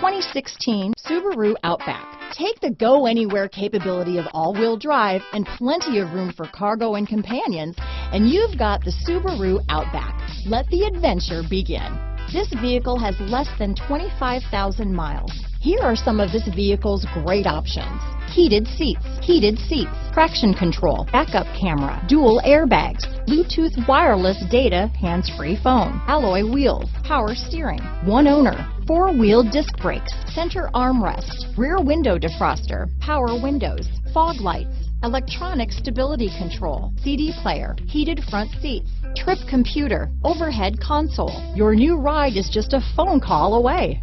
2016 Subaru Outback. Take the go-anywhere capability of all-wheel drive and plenty of room for cargo and companions, and you've got the Subaru Outback. Let the adventure begin. This vehicle has less than 25,000 miles. Here are some of this vehicle's great options: heated seats, traction control, backup camera, dual airbags, Bluetooth wireless data, hands-free phone, alloy wheels, power steering, one owner, four-wheel disc brakes, center armrest, rear window defroster, power windows, fog lights, electronic stability control, CD player, heated front seats, trip computer, overhead console. Your new ride is just a phone call away.